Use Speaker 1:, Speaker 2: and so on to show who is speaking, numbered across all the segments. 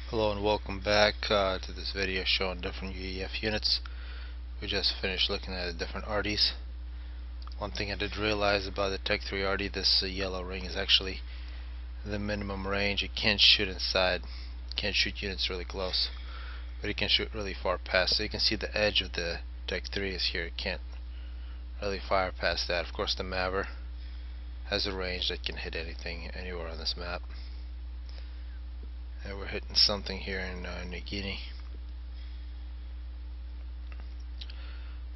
Speaker 1: Hello and welcome back to this video showing different UEF units. We just finished looking at the different RDs. One thing I did realize about the Tech 3 RD, this yellow ring is actually the minimum range. It can't shoot inside, can't shoot units really close, but it can shoot really far past. So you can see the edge of the Tech 3 is here. It can't really fire past that. Of course the Maver has a range that can hit anything anywhere on this map. And we're hitting something here in New Guinea.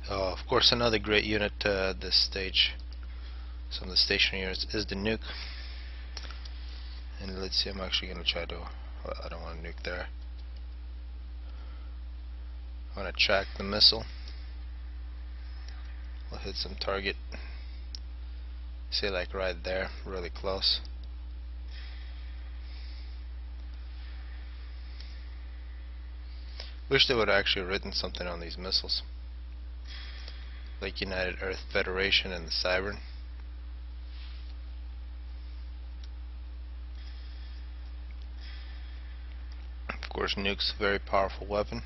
Speaker 1: Of course, another great unit at this stage, some of the stationary units, is the nuke. And let's see, I'm actually going to try to, I don't want to nuke there. I want to track the missile. We'll hit some target, say like right there, really close. Wish they would have actually written something on these missiles, like United Earth Federation and the Siren. Of course, nukes, very powerful weapon.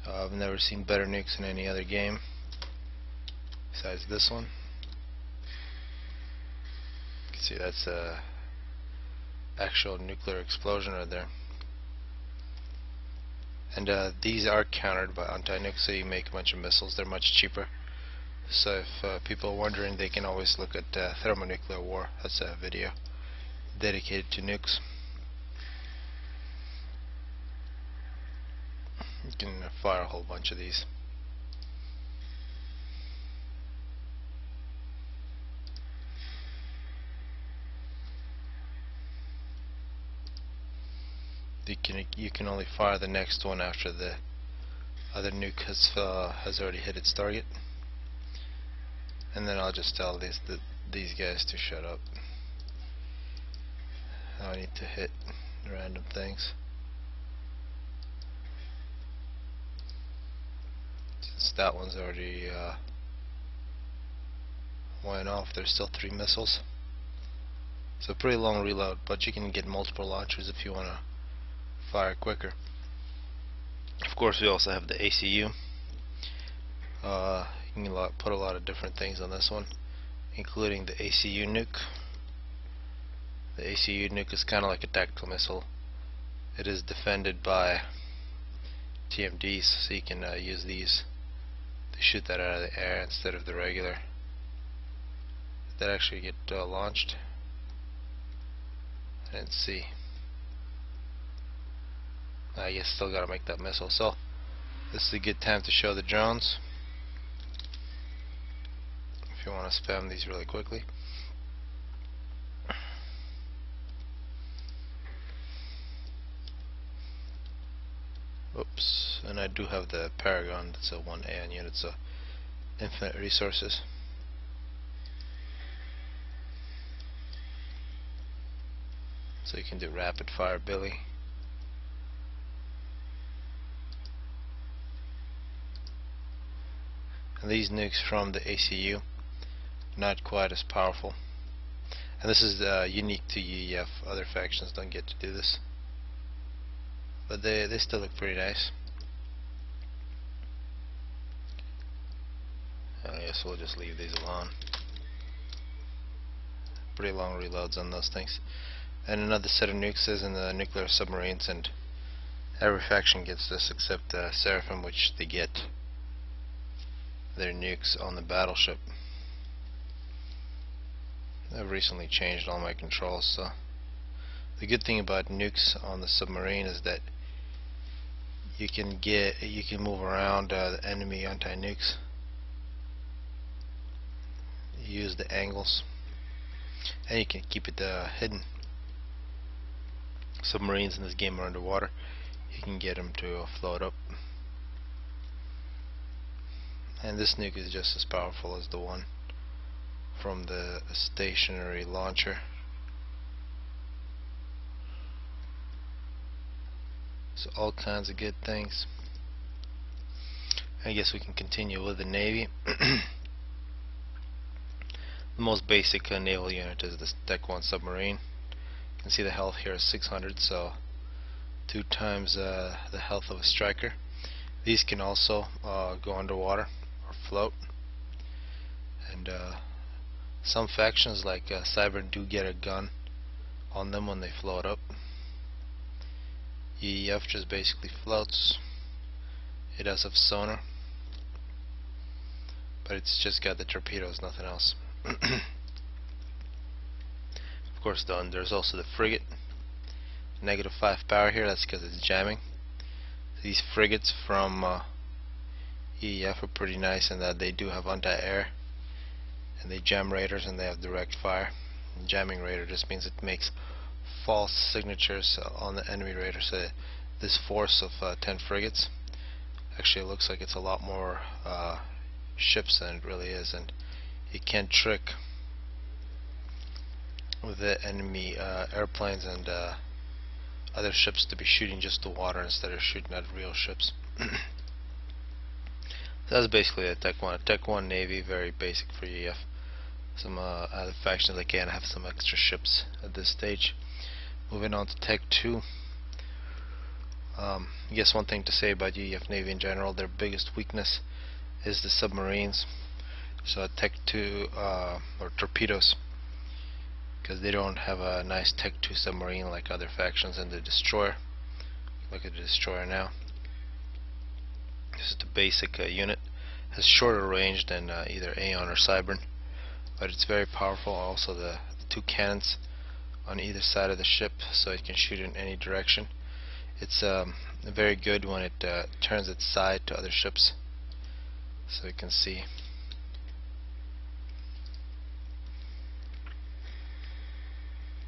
Speaker 1: I've never seen better nukes in any other game besides this one. You can see that's a actual nuclear explosion right there. And these are countered by anti-nukes, so you make a bunch of missiles. They're much cheaper. So if people are wondering, they can always look at thermonuclear war. That's a video dedicated to nukes. You can fire a whole bunch of these. You can only fire the next one after the other nuke has already hit its target, and then I'll just tell these guys to shut up. I need to hit random things. Since that one's already went off, there's still 3 missiles. So pretty long reload, but you can get multiple launchers if you want to fire quicker. Of course, we also have the ACU. You can put a lot of different things on this one, including the ACU nuke. The ACU nuke is kind of like a tactical missile. It is defended by TMDs, so you can use these to shoot that out of the air instead of the regular. Did that actually get launched? I didn't see. I guess still gotta make that missile. So this is a good time to show the drones if you want to spam these really quickly. Oops, and I do have the Paragon. That's a 1A on unit, so infinite resources. So you can do rapid fire Billy. And these nukes from the ACU, not quite as powerful. And this is unique to UEF. Other factions don't get to do this. But they still look pretty nice. I guess we'll just leave these alone. Pretty long reloads on those things. And another set of nukes is in the nuclear submarines, and every faction gets this except Seraphim, which they get their nukes on the battleship. I've recently changed all my controls, so the good thing about nukes on the submarine is that you can move around the enemy anti-nukes. Use the angles, and you can keep it hidden. Submarines in this game are underwater. You can get them to float up. And this nuke is just as powerful as the one from the stationary launcher. So all kinds of good things. I guess we can continue with the Navy. The most basic naval unit is the Tech 1 submarine. You can see the health here is 600, so 2 times the health of a striker. These can also go underwater or float, and some factions like Cyber do get a gun on them when they float up. EEF just basically floats. It does have sonar, but it's just got the torpedoes, nothing else. Of course, there's also the frigate. -5 power here, that's because it's jamming. These frigates from EEF are pretty nice in that they do have anti-air, and they jam raiders, and they have direct fire. And jamming raider just means it makes false signatures on the enemy raider. So this force of 10 frigates actually looks like it's a lot more ships than it really is, and you can trick the enemy airplanes and other ships to be shooting just the water instead of shooting at real ships. So that's basically a Tech 1. A Tech 1 Navy, very basic for EF. Some other factions that can have some extra ships at this stage. Moving on to Tech 2. I guess one thing to say about EF Navy in general, their biggest weakness is the submarines. So Tech 2 or torpedoes, because they don't have a nice Tech 2 submarine like other factions. And the destroyer, look at the destroyer now. This is the basic unit. Has shorter range than either Aeon or Cybern, but it's very powerful. Also the 2 cannons on either side of the ship, so it can shoot in any direction. It's very good when it turns its side to other ships, so you can see.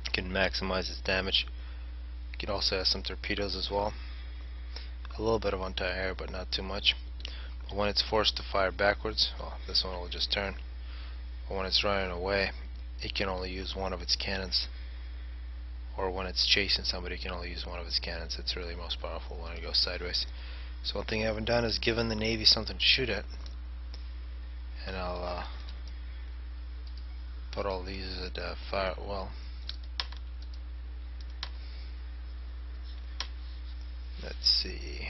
Speaker 1: It can maximize its damage. It can also have some torpedoes as well. A little bit of anti-air, but not too much. But when it's forced to fire backwards, well, this one will just turn. But when it's running away, it can only use one of its cannons. Or when it's chasing somebody, it can only use one of its cannons. It's really most powerful when it goes sideways. So one thing I haven't done is given the Navy something to shoot at. And I'll put all these at fire. Well, let's see.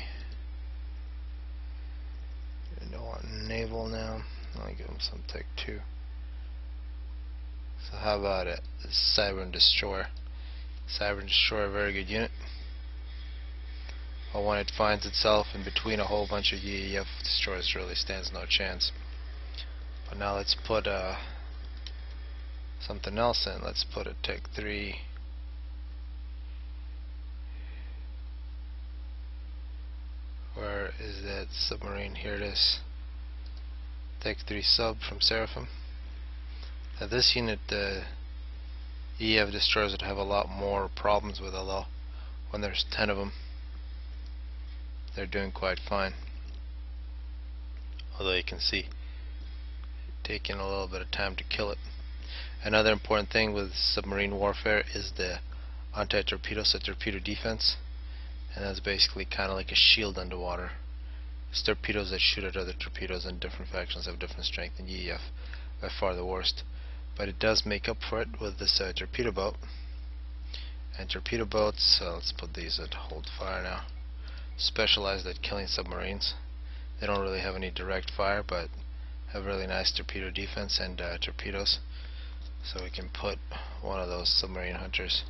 Speaker 1: I don't want naval now. I'll give them some Tech 2. So how about it? The Cyber and Destroyer. Cyber and Destroyer, a very good unit. But when it finds itself in between a whole bunch of EEF destroyers, really stands no chance. But now let's put something else in. Let's put a Tech 3. Where is that submarine? Here it is. Tech 3 sub from Seraphim. Now this unit, the EF destroyers would have a lot more problems with, although when there's 10 of them, they're doing quite fine. Although you can see taking a little bit of time to kill it. Another important thing with submarine warfare is the anti-torpedo, so torpedo defense. And that's basically kind of like a shield underwater. It's torpedoes that shoot at other torpedoes, and different factions have different strength. In EF, by far the worst. But it does make up for it with this torpedo boat. And torpedo boats, let's put these at hold fire now, specialized at killing submarines. They don't really have any direct fire, but have really nice torpedo defense and torpedoes. So we can put one of those submarine hunters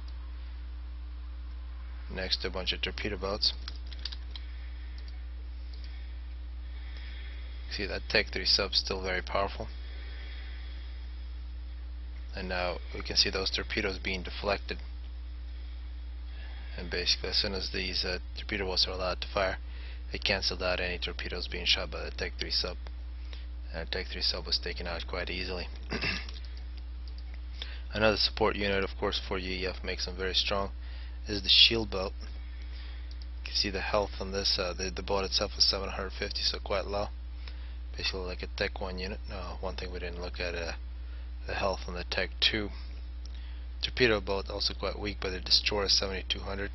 Speaker 1: next to a bunch of torpedo boats. See that Tech 3 sub still very powerful. And now we can see those torpedoes being deflected. And basically as soon as these torpedo boats are allowed to fire, they cancelled out any torpedoes being shot by the Tech 3 sub. And Tech 3 sub was taken out quite easily. Another support unit, of course, for EF makes them very strong, is the shield boat. You can see the health on this. The boat itself is 750, so quite low. Basically like a Tech 1 unit. One thing we didn't look at, the health on the Tech 2. Torpedo boat also quite weak, but the destroyer is 7200.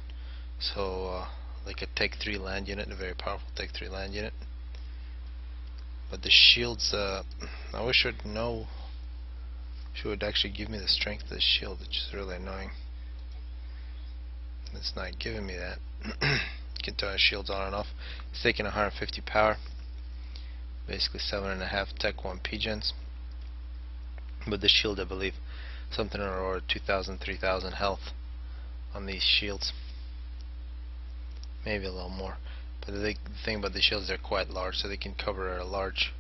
Speaker 1: So like a Tech 3 land unit, a very powerful Tech 3 land unit. But the shields, I wish I'd know. She would actually give me the strength of the shield, which is really annoying. It's not giving me that. You can turn the shields on and off. It's taking 150 power, basically 7.5 Tech 1 P-gens. But the shield, I believe, something in the order of 2,000, 3,000 health on these shields. Maybe a little more. But the thing about the shields, they're quite large, so they can cover a large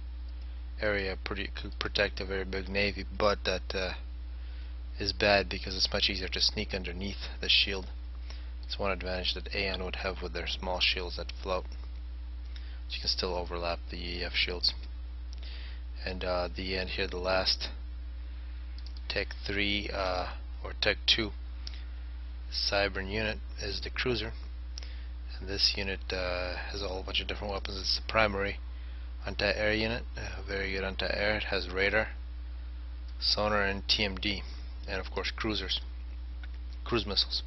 Speaker 1: area, could protect a very big navy. But that is bad because it's much easier to sneak underneath the shield. It's one advantage that AN would have with their small shields that float. But you can still overlap the EF shields. And the end here, the last Tech 3 or Tech 2 Cybern unit is the cruiser. And this unit has a whole bunch of different weapons. It's the primary anti-air unit, very good anti-air. It has radar, sonar, and TMD, and of course cruise missiles.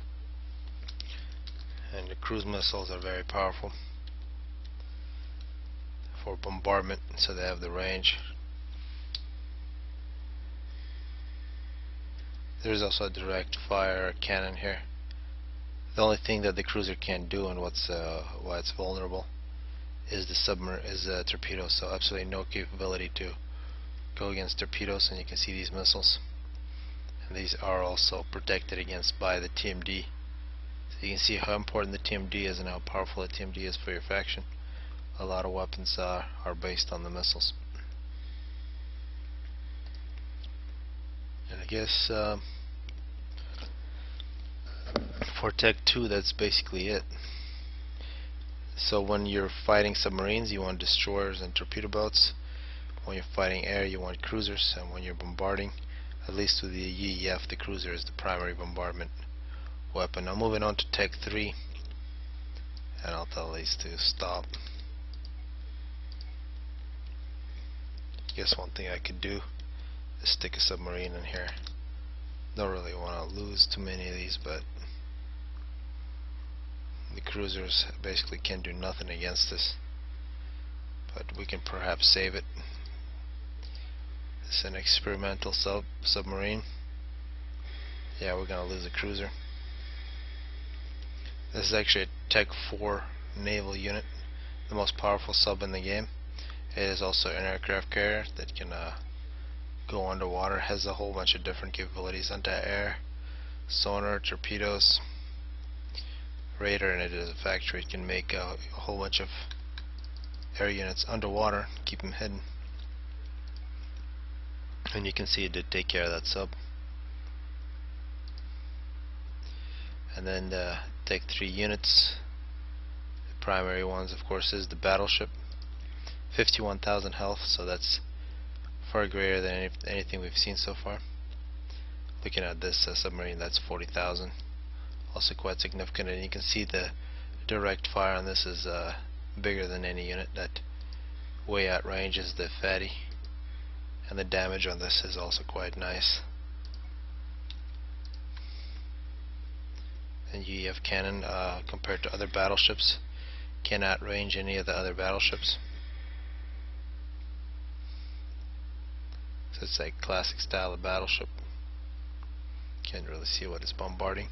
Speaker 1: And the cruise missiles are very powerful for bombardment, so they have the range. There's also a direct fire cannon here. The only thing that the cruiser can't do, and why it's vulnerable, is the torpedoes. So absolutely no capability to go against torpedoes. And you can see these missiles, and these are also protected against by the TMD. So you can see how important the TMD is and how powerful the TMD is for your faction. A lot of weapons are based on the missiles. And I guess for Tech 2, that's basically it. So when you're fighting submarines, you want destroyers and torpedo boats. When you're fighting air, you want cruisers. And when you're bombarding, at least with the EEF, the cruiser is the primary bombardment weapon. Now moving on to Tech 3, and I'll tell these to stop. I guess one thing I could do is stick a submarine in here. Don't really want to lose too many of these, but the cruisers basically can do nothing against this, but we can perhaps save it. It's an experimental submarine. Yeah, we're gonna lose a cruiser. This is actually a Tech 4 naval unit, the most powerful sub in the game. It is also an aircraft carrier that can go underwater. Has a whole bunch of different capabilities: anti-air, sonar, torpedoes, radar, and it is a factory. It can make a whole bunch of air units underwater, keep them hidden. And you can see it did take care of that sub. And then the Tech 3 units, the primary ones, of course, is the battleship. 51,000 health, so that's far greater than anything we've seen so far. Looking at this submarine, that's 40,000. Also quite significant, and you can see the direct fire on this is bigger than any unit. That way outranges the fatty, and the damage on this is also quite nice. And UEF cannon, compared to other battleships, can outrange any of the other battleships. So it's like classic style of battleship. Can't really see what it's bombarding.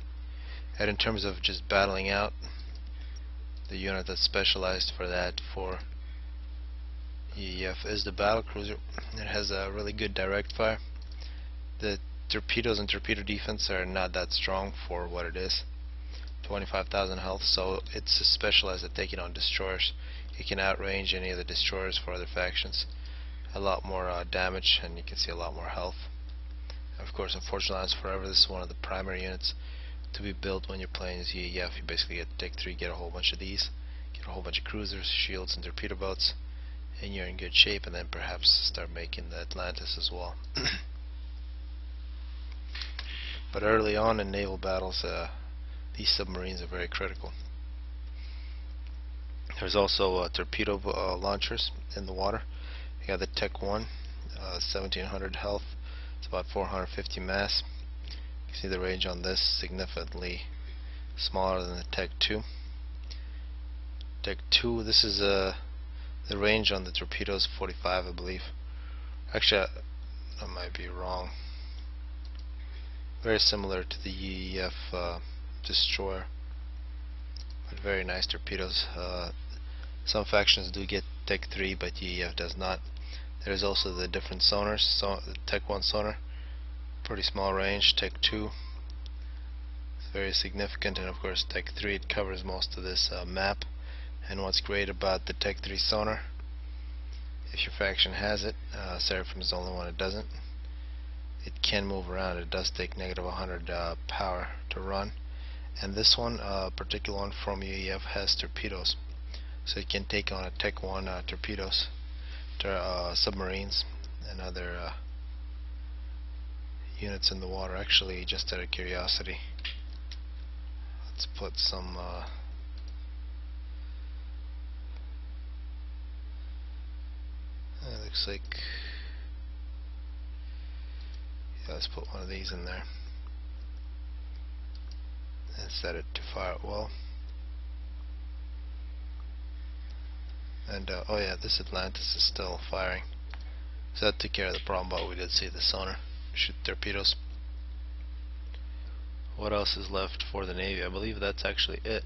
Speaker 1: And in terms of just battling out, the unit that's specialized for that for EEF is the battlecruiser. It has a really good direct fire. The torpedoes and torpedo defense are not that strong for what it is. 25,000 health, so it's specialized at taking on destroyers. It can outrange any of the destroyers for other factions. A lot more damage, and you can see a lot more health. Of course, unfortunately, Lance Forever, this is one of the primary units to be built when you're playing as EEF. You basically get Tech 3, get a whole bunch of these, get a whole bunch of cruisers, shields, and torpedo boats, and you're in good shape, and then perhaps start making the Atlantis as well. But early on in naval battles, these submarines are very critical. There's also torpedo launchers in the water. You got the Tech 1, 1700 health. It's about 450 mass. You can see the range on this significantly smaller than the Tech 2. Tech 2, this is the range on the torpedoes 45, I believe. Actually, I might be wrong. Very similar to the EEF destroyer. But very nice torpedoes. Some factions do get Tech 3, but UEF does not. There's also the different sonars. So Tech 1 sonar, pretty small range. Tech 2, it's very significant, and of course Tech 3, it covers most of this map. And what's great about the Tech 3 sonar, if your faction has it, Seraphim is the only one that doesn't, it can move around. It does take negative 100 power to run. And this one, particular one from UEF, has torpedoes, so it can take on a Tech 1 torpedoes, submarines, and other units in the water. Actually, just out of curiosity, let's put some it looks like, yeah, let's put one of these in there and set it to fire at will. And oh yeah, this Atlantis is still firing, so that took care of the problem, but we did see the sonar shoot torpedoes. What else is left for the Navy? I believe that's actually it.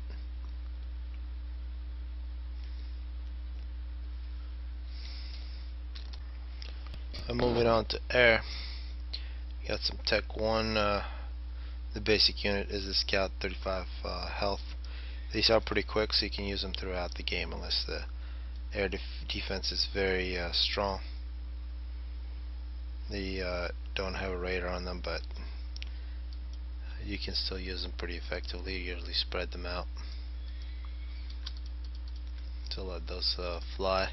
Speaker 1: And moving on to air, got some Tech 1. The basic unit is the Scout, 35 health. These are pretty quick, so you can use them throughout the game unless the air defense is very strong. They don't have a radar on them, but you can still use them pretty effectively. You usually spread them out to let those fly.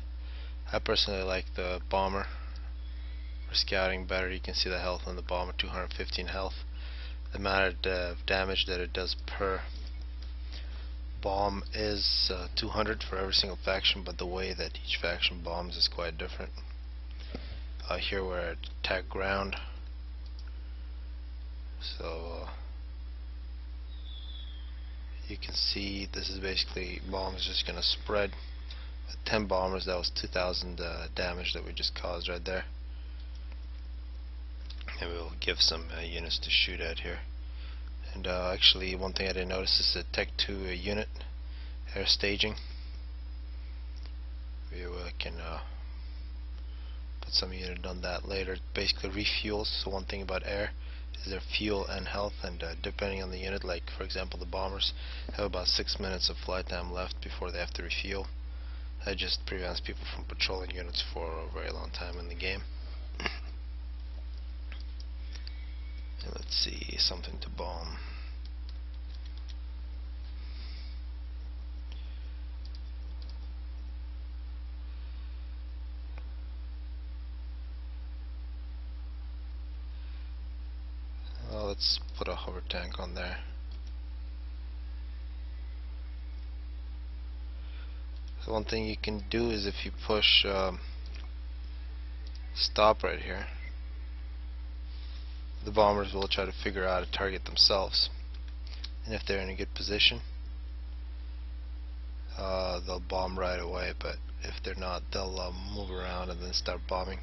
Speaker 1: I personally like the bomber for scouting better. You can see the health on the bomber, 215 health. The amount of damage that it does per bomb is 200 for every single faction, but the way that each faction bombs is quite different. Here we're at attack ground, so you can see this is basically bombs just gonna spread. With 10 bombers, that was 2,000 damage that we just caused right there. And we'll give some units to shoot at here. And actually, one thing I didn't notice is the Tech 2 unit air staging. We can put some unit on that later. It basically refuels. So one thing about air is their fuel and health, and depending on the unit, like for example the bombers have about 6 minutes of flight time left before they have to refuel. That just prevents people from patrolling units for a very long time in the game. And let's see, something to bomb. Well, let's put a hover tank on there. So one thing you can do is if you push stop right here, the bombers will try to figure out a target themselves, and if they're in a good position, they'll bomb right away, but if they're not, they'll move around and then start bombing.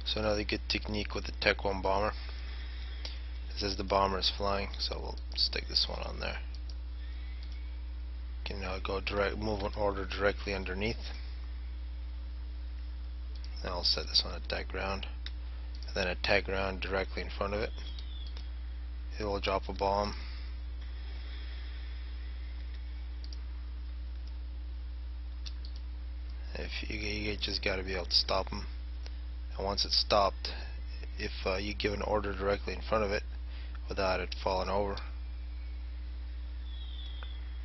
Speaker 1: So another good technique with the Tech 1 bomber is as the bomber is flying, so we'll stick this one on there. Can go direct, move an order directly underneath. Then I'll set this on attack ground, and then attack ground directly in front of it. It will drop a bomb. If you just got to be able to stop them. And once it's stopped, if you give an order directly in front of it without it falling over,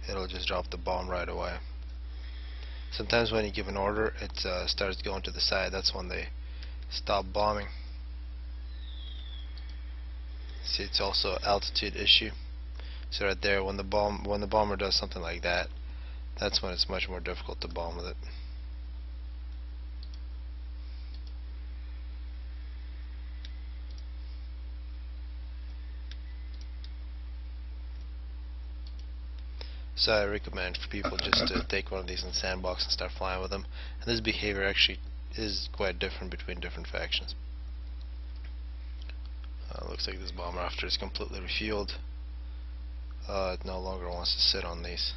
Speaker 1: it'll just drop the bomb right away. Sometimes when you give an order, it starts going to the side. That's when they stop bombing. See, it's also an altitude issue. So right there, when the bomber does something like that, that's when it's much more difficult to bomb with it. So I recommend for people just to take one of these in the sandbox and start flying with them. And this behavior actually is quite different between different factions. looks like this bomber, after it's completely refueled, it no longer wants to sit on these.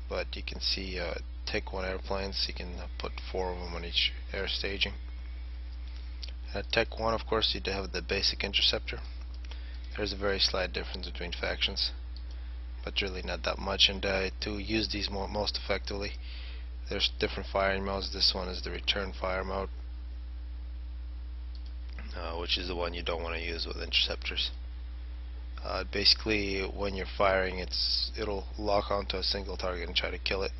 Speaker 1: But you can see Tech 1 airplanes, you can put 4 of them on each air staging. At Tech 1, of course, you do have the basic interceptor. There's a very slight difference between factions, but really not that much. And to use these most effectively, there's different firing modes. This one is the return fire mode, which is the one you don't want to use with interceptors. Basically, when you're firing, it'll lock onto a single target and try to kill it.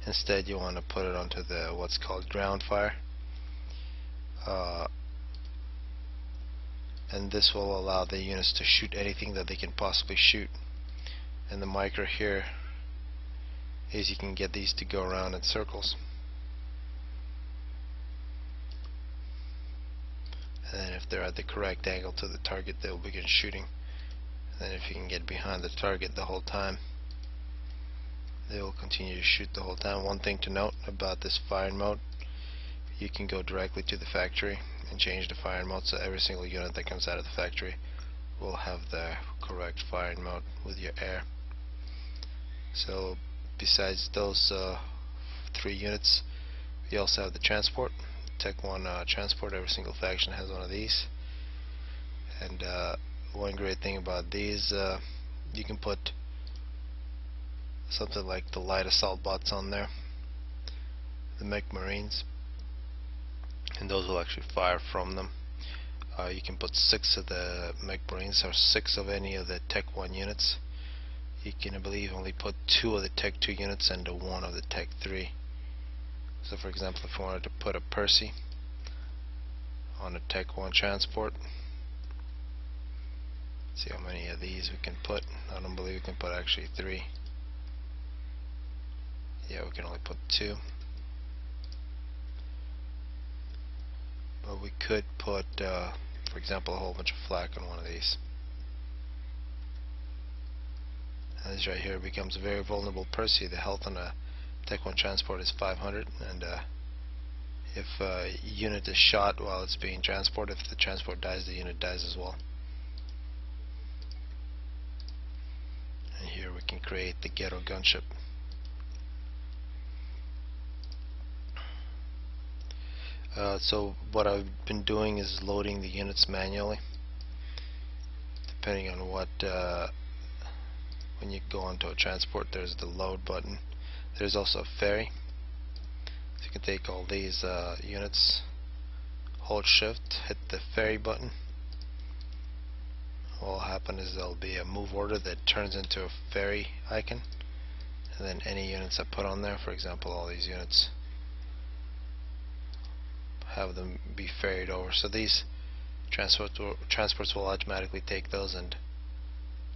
Speaker 1: Instead, you want to put it onto the what's called ground fire, and this will allow the units to shoot anything that they can possibly shoot. And the micro here is you can get these to go around in circles, and then if they're at the correct angle to the target, they'll begin shooting. And if you can get behind the target the whole time, they will continue to shoot the whole time. One thing to note about this firing mode, you can go directly to the factory and change the firing mode, so every single unit that comes out of the factory will have the correct firing mode with your air. So besides those 3 units, we also have the transport. Tech 1 transport, every single faction has one of these. And one great thing about these, you can put something like the light assault bots on there, the mech marines, and those will actually fire from them. You can put 6 of the mech marines or 6 of any of the Tech 1 units. You can, I believe, only put 2 of the Tech 2 units and 1 of the Tech 3. So for example, if you wanted to put a Percy on a Tech 1 transport, see how many of these we can put. I don't believe we can put actually 3. Yeah, we can only put 2. But we could put, for example, a whole bunch of flak on one of these. And this right here becomes a very vulnerable Percy. The health on a Tech 1 transport is 500, and if a unit is shot while it's being transported, if the transport dies, the unit dies as well. And here we can create the ghetto gunship. So what I've been doing is loading the units manually, depending on what when you go onto a transport, there's the load button. There's also a ferry, so you can take all these units, hold shift, hit the ferry button. What will happen is there'll be a move order that turns into a ferry icon, and then any units I put on there, for example all these units, have them be ferried over. So these transports will automatically take those and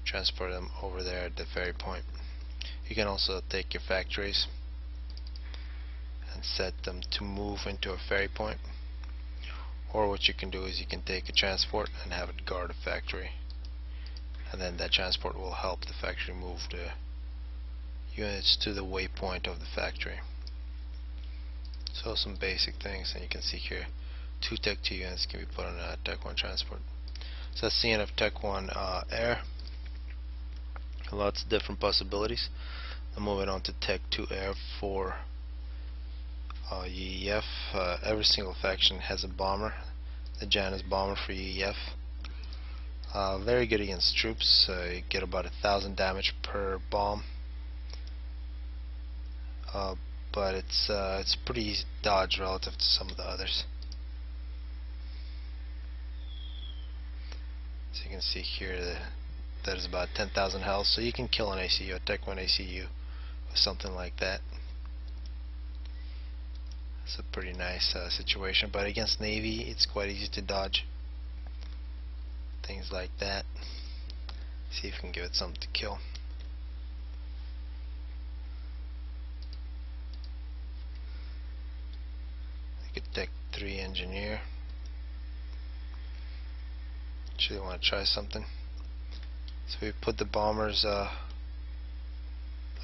Speaker 1: transport them over there at the ferry point. You can also take your factories and set them to move into a ferry point, or what you can do is you can take a transport and have it guard a factory, and then that transport will help the factory move the units to the waypoint of the factory. So some basic things, and you can see here 2 Tech 2 units can be put on a Tech 1 transport. So that's the end of Tech 1 air. Lots of different possibilities. I'm moving on to Tech 2 air for UEF. Every single faction has a bomber. The Janus bomber for UEF. Very good against troops. You get about 1,000 damage per bomb. But it's pretty easy to dodge relative to some of the others. So you can see here that is about 10,000 health, so you can kill an ACU, a Tech 1 ACU, with something like that. It's a pretty nice situation, but against Navy it's quite easy to dodge things like that. See if we can give it something to kill. Tech 3 engineer. Actually want to try something. So we put the bombers, at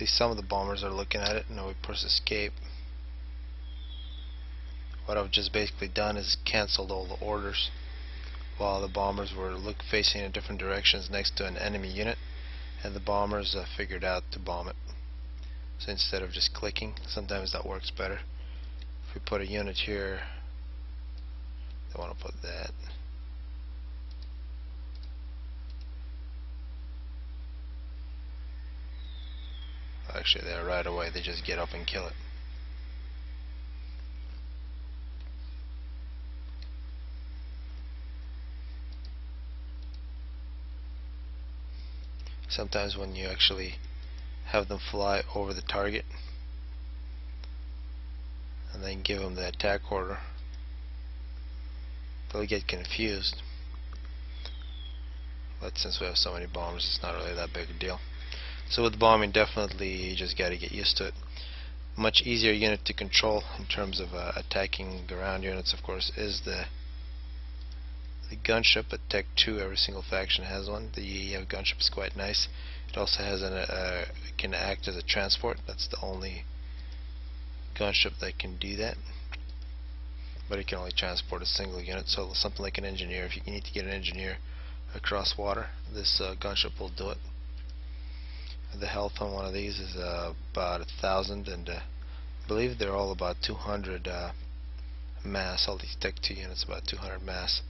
Speaker 1: least some of the bombers are looking at it. Now we press escape. What I've just basically done is cancelled all the orders. while the bombers were facing in different directions next to an enemy unit, and the bombers figured out to bomb it. So instead of just clicking, sometimes that works better. If we put a unit here, I want to put that. Actually, there right away, they just get up and kill it. Sometimes when you actually have them fly over the target and then give them the attack order, they'll get confused. But since we have so many bombers, it's not really that big a deal. So with bombing, definitely you just got to get used to it. Much easier unit to control in terms of attacking ground units, of course, is the gunship. At Tech 2, every single faction has one. The UEF gunship is quite nice. It also has can act as a transport. That's the only gunship that can do that. But it can only transport a single unit. So something like an engineer, if you need to get an engineer across water, this gunship will do it. The health on one of these is about 1,000, and I believe they're all about 200 mass. All these Tech 2 units about 200 mass.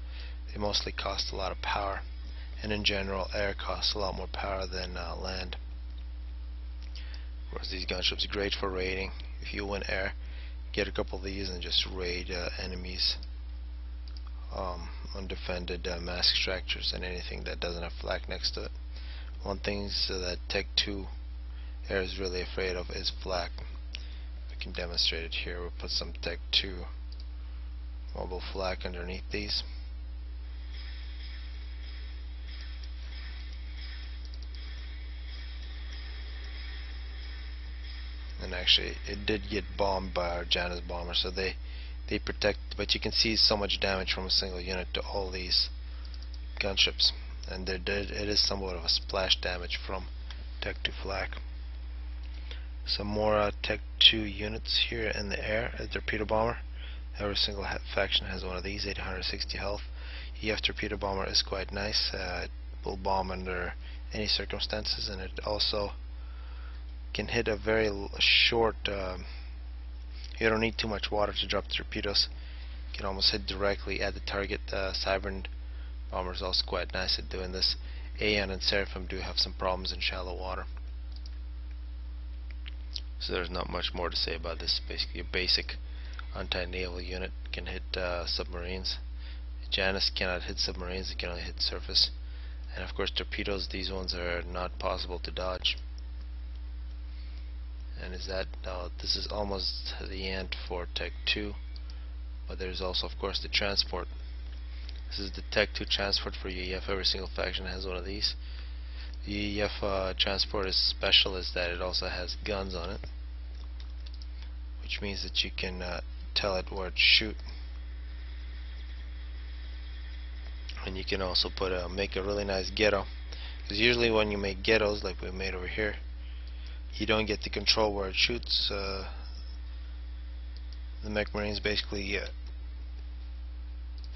Speaker 1: They mostly cost a lot of power, and in general air costs a lot more power than land. Whereas these gunships are great for raiding. If you win air, get a couple of these and just raid enemies, undefended mass extractors and anything that doesn't have flak next to it. One thing that Tech 2 air is really afraid of is flak. We can demonstrate it here. We'll put some Tech 2 mobile flak underneath these. And actually it did get bombed by our Janus bomber, so they protect, but you can see so much damage from a single unit to all these gunships, and it is somewhat of a splash damage from Tech 2 flak. Some more Tech 2 units here in the air. A torpedo bomber. Every single faction has one of these, 860 health. EF torpedo bomber is quite nice. It will bomb under any circumstances, and it also can hit a very short, you don't need too much water to drop torpedoes. You can almost hit directly at the target. Cybern bomber is also quite nice at doing this. Aeon and Seraphim do have some problems in shallow water. So there's not much more to say about this. Basically a basic anti-naval unit. Can hit submarines. Janus cannot hit submarines, it can only hit surface. And of course torpedoes, these ones are not possible to dodge. And this is almost the end for Tech 2, but there's also of course the transport. This is the Tech 2 transport for UEF. Every single faction has one of these. The UEF transport is special is that it also has guns on it, which means that you can tell it where to shoot. And you can also make a really nice ghetto, because usually when you make ghettos like we made over here, you don't get to control where it shoots. The mech marines basically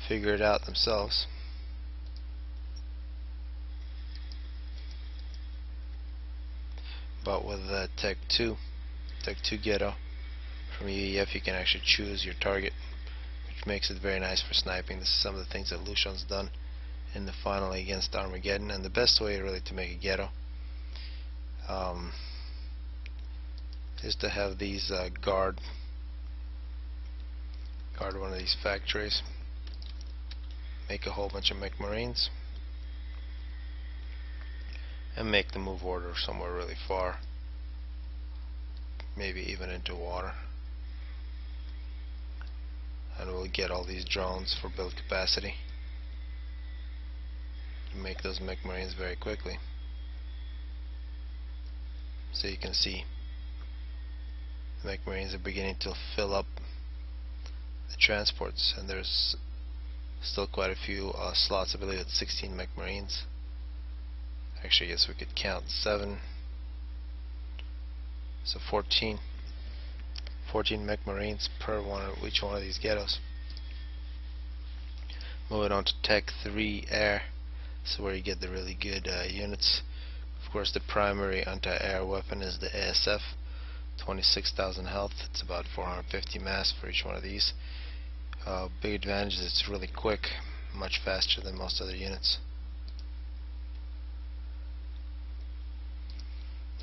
Speaker 1: figure it out themselves. But with the Tech 2 ghetto from UEF, you can actually choose your target, which makes it very nice for sniping. This is some of the things that Lucian's done in the final against Armageddon, and the best way really to make a ghetto is to have these guard one of these factories, make a whole bunch of mech marines, and make the move order somewhere really far, maybe even into water, and we'll get all these drones for build capacity to make those mech marines very quickly. So you can see the mech marines are beginning to fill up the transports, and there's still quite a few slots. I believe it's 16 mech marines. Actually, I guess we could count 7, so 14 mech marines per each one of these ghettos. Moving on to Tech 3 Air. This is where you get the really good units. Of course, the primary anti-air weapon is the ASF. 26,000 health. It's about 450 mass for each one of these. Big advantage is it's really quick, much faster than most other units.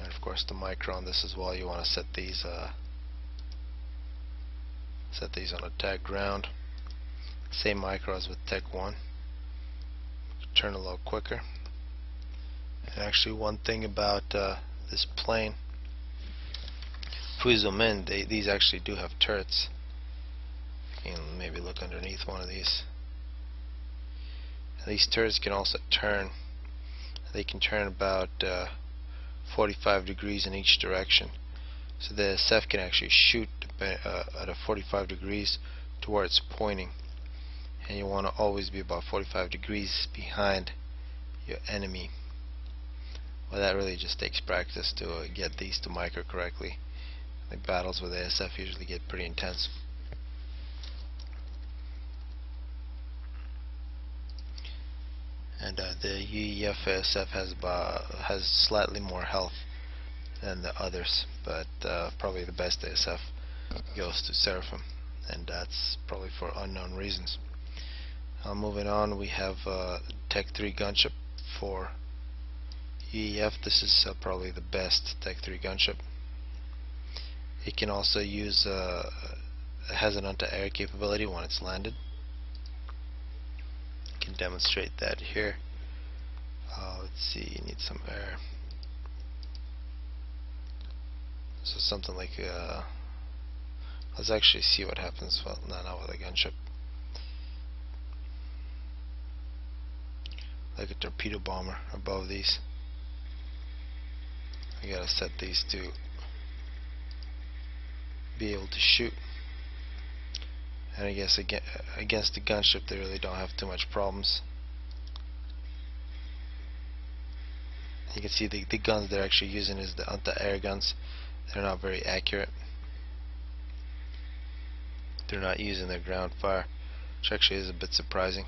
Speaker 1: And of course, the micro on this as well. You want to set these on attack ground. Same micro as with Tech 1. Turn a little quicker. And actually, one thing about this plane, if we zoom in, these actually do have turrets. You can maybe look underneath one of these. And these turrets can also turn. They can turn about 45 degrees in each direction. So the SF can actually shoot at a 45 degrees to where it's pointing. And you want to always be about 45 degrees behind your enemy. Well, that really just takes practice to get these to micro correctly. The battles with ASF usually get pretty intense. And the UEF ASF has slightly more health than the others, but probably the best ASF goes to Seraphim, and that's probably for unknown reasons. Moving on, we have Tech 3 gunship for UEF. This is probably the best Tech 3 gunship. It can also use it has an anti-air capability when it's landed. I can demonstrate that here. Let's see, you need some air. So something like let's actually see what happens. Well, not with a gunship. Like a torpedo bomber above these. I gotta set these to be able to shoot. And I guess against the gunship they really don't have too much problems. You can see the guns they're actually using is the anti-air guns. They're not very accurate. They're not using their ground fire, which actually is a bit surprising.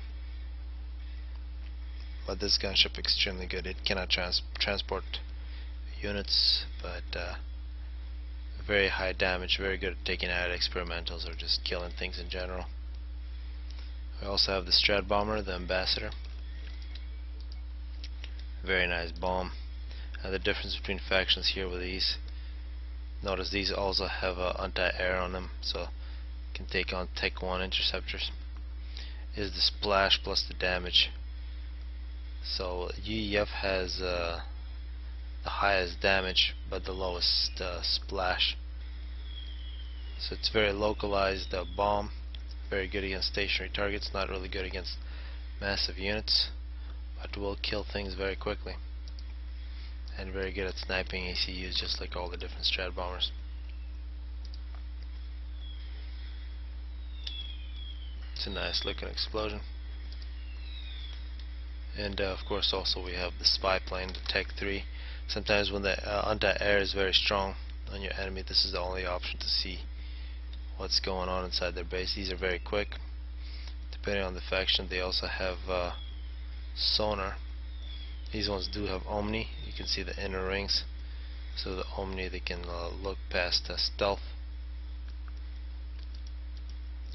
Speaker 1: But this gunship is extremely good. It cannot transport units, but very high damage, very good at taking out experimentals or just killing things in general. We also have the Strat Bomber, the Ambassador. Very nice bomb. The difference between factions here with these, notice these also have anti-air on them, so can take on Tech 1 interceptors, is the splash plus the damage. So UEF has the highest damage but the lowest splash. So it's very localized bomb, very good against stationary targets, not really good against massive units, but will kill things very quickly. And very good at sniping ACUs, just like all the different Strat bombers. It's a nice looking explosion. And of course also we have the spy plane, the Tech 3. Sometimes when the anti-air is very strong on your enemy, this is the only option to see what's going on inside their base. These are very quick. Depending on the faction, they also have sonar. These ones do have Omni. You can see the inner rings. So the Omni, they can look past stealth.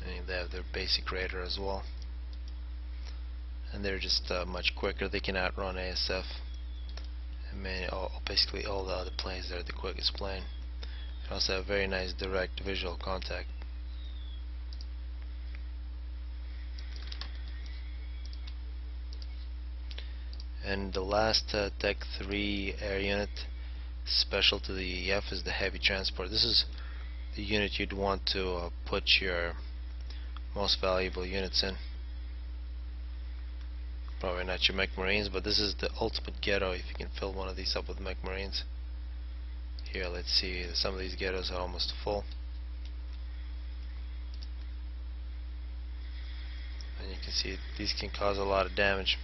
Speaker 1: And they have their basic radar as well. And they're just much quicker. They can outrun ASF. And basically all the other planes, they're the quickest plane. They also have very nice direct visual contact. And the last Tech 3 air unit special to the EF is the heavy transport. This is the unit you'd want to put your most valuable units in. Probably not your mech marines, but this is the ultimate ghetto if you can fill one of these up with mech marines. Here, let's see, some of these ghettos are almost full. And you can see these can cause a lot of damage.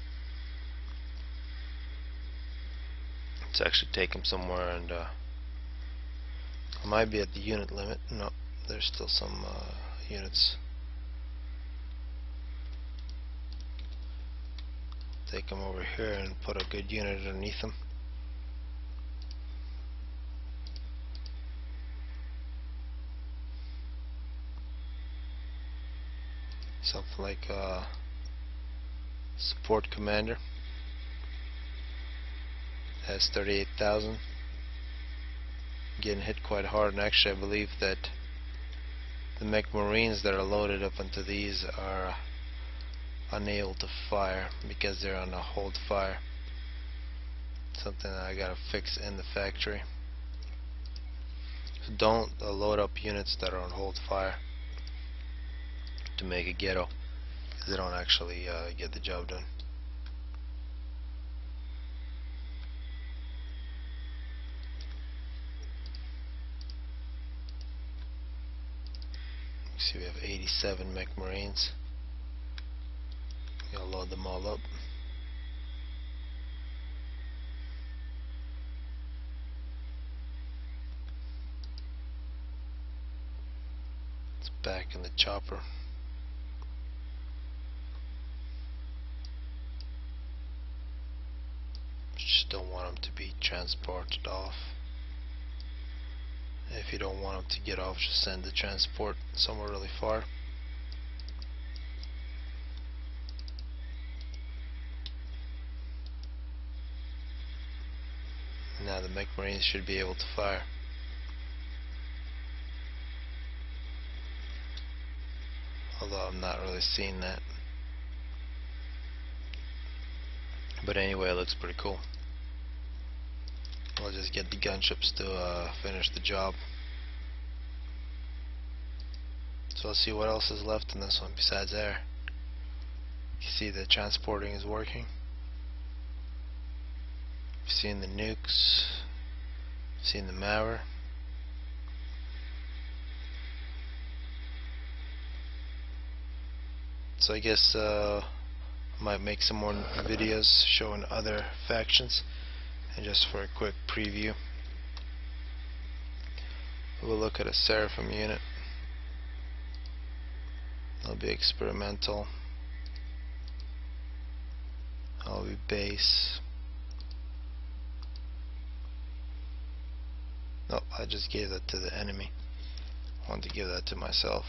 Speaker 1: Let's actually take them somewhere, and I might be at the unit limit. No, there's still some units. take them over here and put a good unit underneath them. Something like a support commander. Has 38,000. Getting hit quite hard, and actually I believe that the mech marines that are loaded up into these are unable to fire because they're on a hold fire. Something that I gotta fix in the factory. So don't load up units that are on hold fire to make a ghetto, because they don't actually get the job done. See, we have 87 mech marines. We'll load them all up. It's back in the chopper. Just don't want them to be transported off. If you don't want them to get off, just send the transport somewhere really far. Now the mech marines should be able to fire. Although I'm not really seeing that. But anyway, it looks pretty cool. We'll just get the gunships to finish the job. So let's see what else is left in this one besides air. You see the transporting is working. You've seen the nukes. You've seen the malware. So I guess I might make some more videos showing other factions. And just for a quick preview, we'll look at a Seraphim unit. It'll be experimental. It'll be base. Nope, I just gave that to the enemy. I want to give that to myself.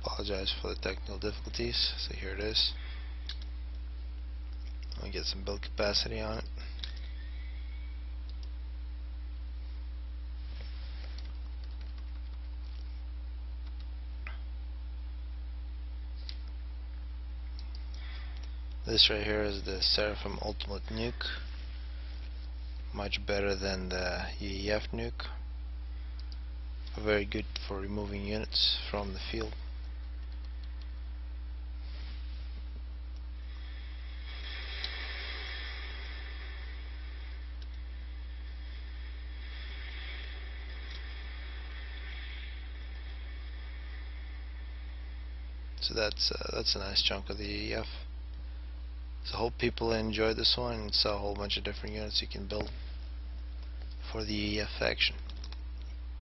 Speaker 1: Apologize for the technical difficulties. So here it is. Let me get some build capacity on it. This right here is the Seraphim Ultimate Nuke. Much better than the UEF nuke. Very good for removing units from the field. So that's a nice chunk of the EF. So I hope people enjoyed this one and saw a whole bunch of different units you can build for the EF faction.